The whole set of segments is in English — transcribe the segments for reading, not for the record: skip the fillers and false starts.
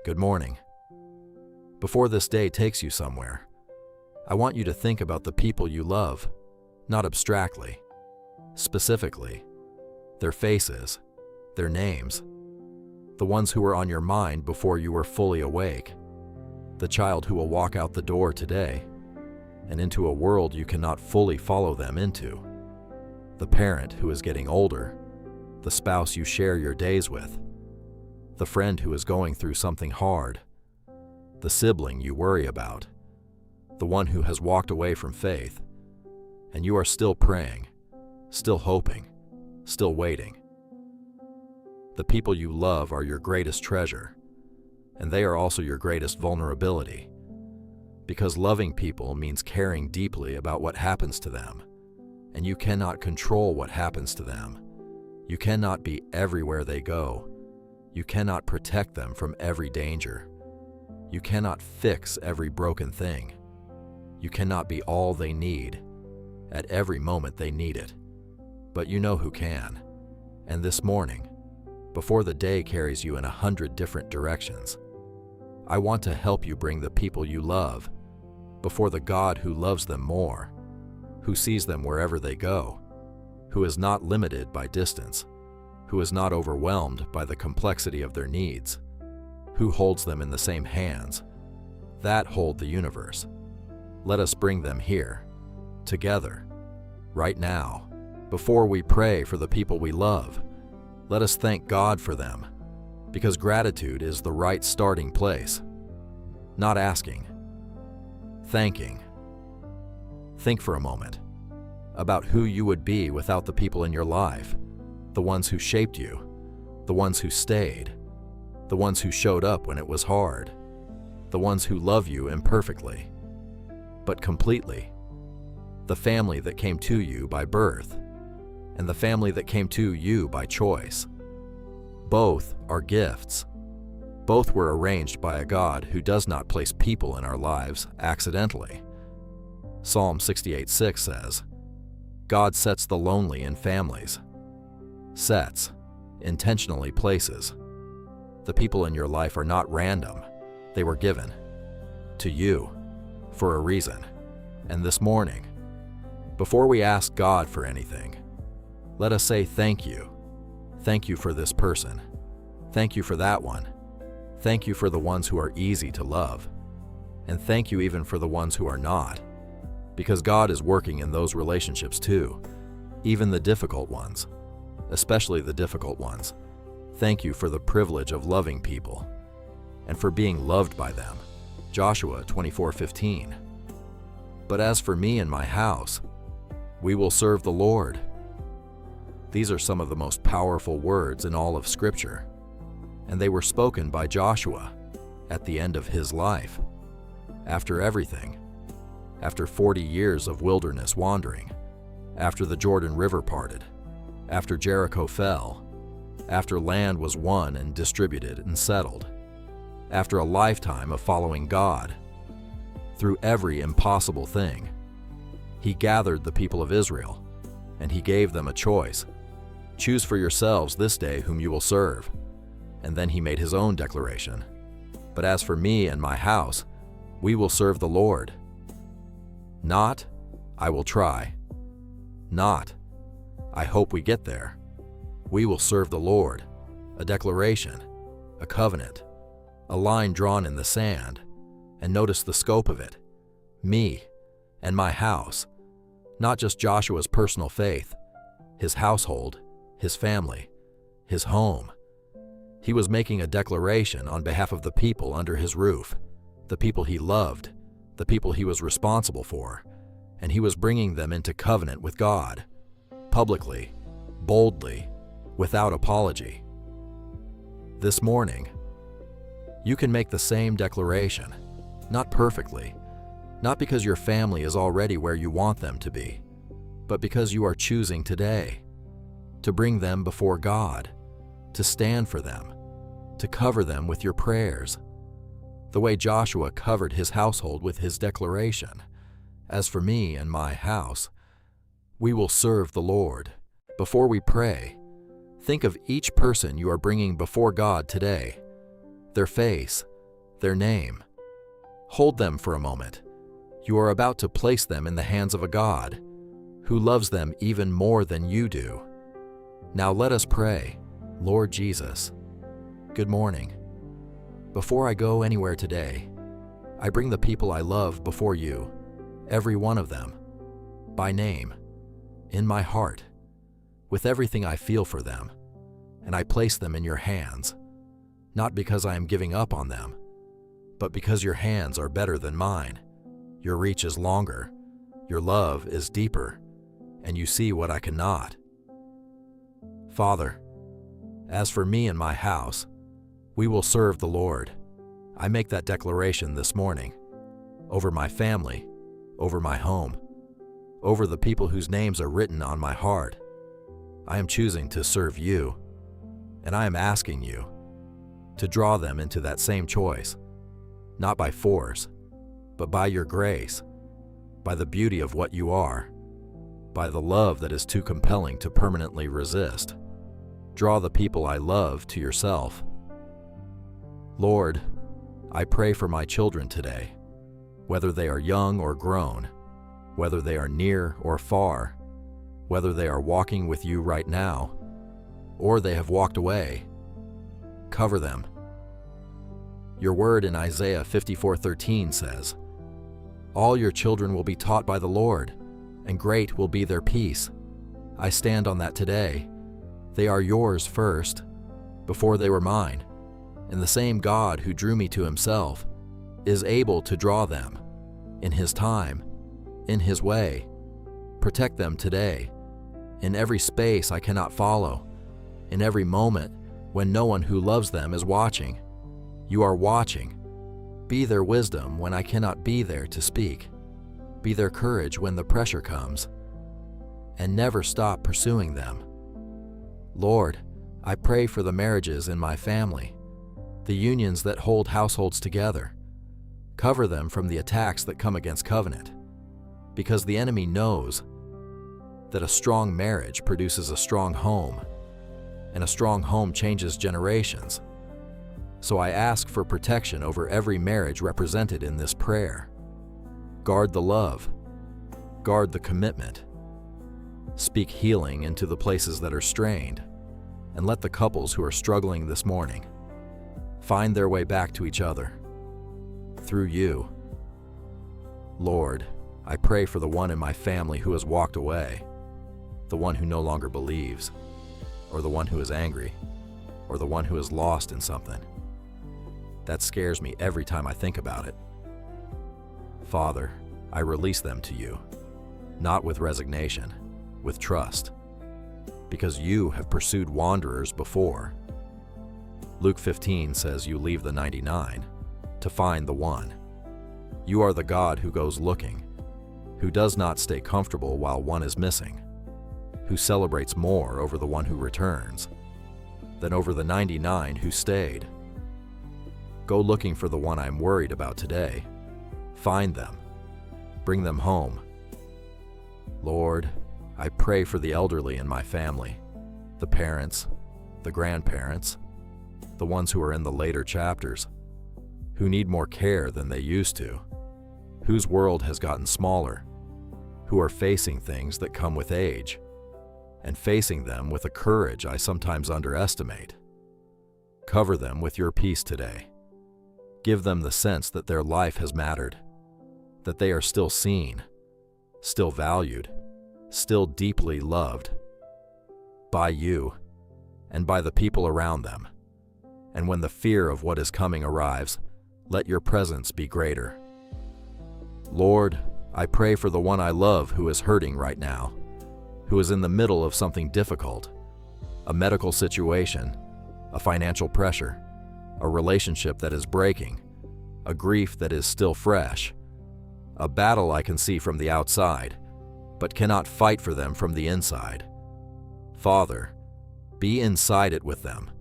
Good morning. Before this day takes you somewhere, I want you to think about the people you love, not abstractly, specifically, their faces, their names, the ones who were on your mind before you were fully awake, the child who will walk out the door today and into a world you cannot fully follow them into, the parent who is getting older, the spouse you share your days with, the friend who is going through something hard, the sibling you worry about, the one who has walked away from faith, and you are still praying, still hoping, still waiting. The people you love are your greatest treasure, and they are also your greatest vulnerability, because loving people means caring deeply about what happens to them, and you cannot control what happens to them. You cannot be everywhere they go. You cannot protect them from every danger. You cannot fix every broken thing. You cannot be all they need at every moment they need it. But you know who can. And this morning, before the day carries you in 100 different directions, I want to help you bring the people you love before the God who loves them more, who sees them wherever they go, who is not limited by distance, who is not overwhelmed by the complexity of their needs, who holds them in the same hands that hold the universe. Let us bring them here, together, right now. Before we pray for the people we love, let us thank God for them, because gratitude is the right starting place. Not asking, thanking. Think for a moment about who you would be without the people in your life, the ones who shaped you, the ones who stayed, the ones who showed up when it was hard, the ones who love you imperfectly, but completely, the family that came to you by birth, and the family that came to you by choice. Both are gifts. Both were arranged by a God who does not place people in our lives accidentally. Psalm 68:6 says, God sets the lonely in families. Sets, intentionally places. The people in your life are not random. They were given to you for a reason. And this morning, before we ask God for anything, let us say thank you. Thank you for this person. Thank you for that one. Thank you for the ones who are easy to love. And thank you even for the ones who are not. Because God is working in those relationships too, even the difficult ones, especially the difficult ones. Thank you for the privilege of loving people and for being loved by them. Joshua 24:15. But as for me and my house, we will serve the Lord. These are some of the most powerful words in all of Scripture, and they were spoken by Joshua at the end of his life, after everything, after 40 years of wilderness wandering, after the Jordan River parted, after Jericho fell, after land was won and distributed and settled, after a lifetime of following God. Through every impossible thing, he gathered the people of Israel, and he gave them a choice. Choose for yourselves this day whom you will serve. And then he made his own declaration. But as for me and my house, we will serve the Lord. Not, I will try. Not, I hope we get there. We will serve the Lord. A declaration, a covenant, a line drawn in the sand. And notice the scope of it. Me and my house. Not just Joshua's personal faith, his household, his family, his home. He was making a declaration on behalf of the people under his roof, the people he loved, the people he was responsible for, and he was bringing them into covenant with God, publicly, boldly, without apology. This morning, you can make the same declaration, not perfectly, not because your family is already where you want them to be, but because you are choosing today to bring them before God, to stand for them, to cover them with your prayers, the way Joshua covered his household with his declaration, as for me and my house, we will serve the Lord. Before we pray, think of each person you are bringing before God today, their face, their name. Hold them for a moment. You are about to place them in the hands of a God who loves them even more than you do. Now let us pray. Lord Jesus, good morning. Before I go anywhere today, I bring the people I love before you, every one of them, by name, in my heart, with everything I feel for them, and I place them in your hands, not because I am giving up on them, but because your hands are better than mine. Your reach is longer, your love is deeper, and you see what I cannot. Father, as for me and my house, we will serve the Lord. I make that declaration this morning, over my family, over my home, over the people whose names are written on my heart. I am choosing to serve you, and I am asking you to draw them into that same choice, not by force, but by your grace, by the beauty of what you are, by the love that is too compelling to permanently resist. Draw the people I love to yourself. Lord, I pray for my children today, whether they are young or grown, whether they are near or far, whether they are walking with you right now, or they have walked away. Cover them. Your word in Isaiah 54:13 says, "All your children will be taught by the Lord, and great will be their peace." I stand on that today. They are yours first, before they were mine, and the same God who drew me to himself is able to draw them, in his time, in his way. Protect them today, in every space I cannot follow, in every moment when no one who loves them is watching. You are watching. Be their wisdom when I cannot be there to speak. Be their courage when the pressure comes, and never stop pursuing them. Lord, I pray for the marriages in my family, the unions that hold households together. Cover them from the attacks that come against covenant, because the enemy knows that a strong marriage produces a strong home, and a strong home changes generations. So I ask for protection over every marriage represented in this prayer. Guard the love, guard the commitment. Speak healing into the places that are strained, and let the couples who are struggling this morning find their way back to each other through you. Lord, I pray for the one in my family who has walked away, the one who no longer believes, or the one who is angry, or the one who is lost in something. That scares me every time I think about it. Father, I release them to you, not with resignation, with trust, because you have pursued wanderers before. Luke 15 says you leave the 99 to find the one. You are the God who goes looking, who does not stay comfortable while one is missing, who celebrates more over the one who returns than over the 99 who stayed. Go looking for the one I'm worried about today. Find them. Bring them home. Lord, I pray for the elderly in my family, the parents, the grandparents, the ones who are in the later chapters, who need more care than they used to, whose world has gotten smaller, who are facing things that come with age, and facing them with a courage I sometimes underestimate. Cover them with your peace today. Give them the sense that their life has mattered, that they are still seen, still valued, still deeply loved by you and by the people around them. And when the fear of what is coming arrives, let your presence be greater. Lord, I pray for the one I love who is hurting right now, who is in the middle of something difficult, a medical situation, a financial pressure, a relationship that is breaking, a grief that is still fresh, a battle I can see from the outside, but cannot fight for them from the inside. Father, be inside it with them,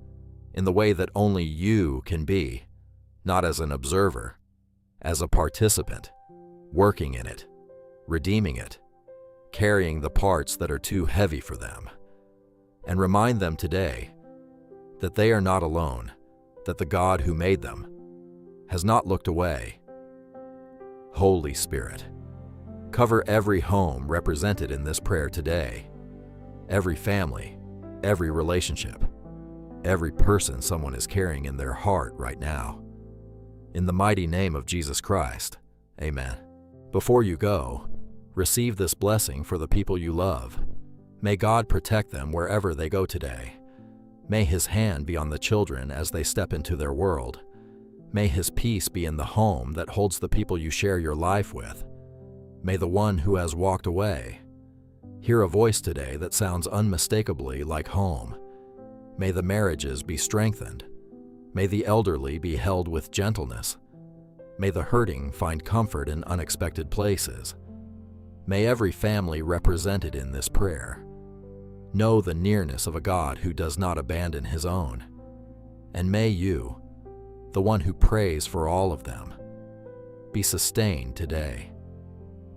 in the way that only you can be, not as an observer, as a participant, working in it, redeeming it, carrying the parts that are too heavy for them. And remind them today that they are not alone, that the God who made them, has not looked away. Holy Spirit, cover every home represented in this prayer today, every family, every relationship, every person someone is carrying in their heart right now. In the mighty name of Jesus Christ, amen. Before you go, receive this blessing for the people you love. May God protect them wherever they go today. May His hand be on the children as they step into their world. May His peace be in the home that holds the people you share your life with. May the one who has walked away hear a voice today that sounds unmistakably like home. May the marriages be strengthened. May the elderly be held with gentleness. May the hurting find comfort in unexpected places. May every family represented in this prayer know the nearness of a God who does not abandon His own. And may you, the one who prays for all of them, be sustained today,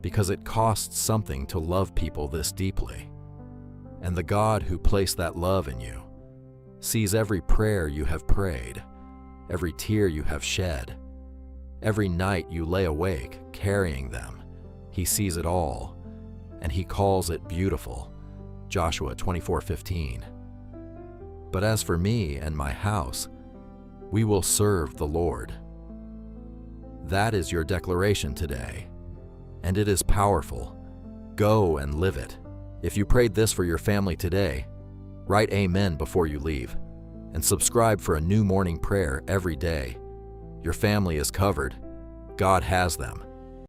because it costs something to love people this deeply. And the God who placed that love in you sees every prayer you have prayed, every tear you have shed, every night you lay awake carrying them. He sees it all, and He calls it beautiful. Joshua 24:15. But as for me and my house, we will serve the Lord. That is your declaration today, and it is powerful. Go and live it. If you prayed this for your family today, write amen before you leave, and subscribe for a new morning prayer every day. Your family is covered. God has them.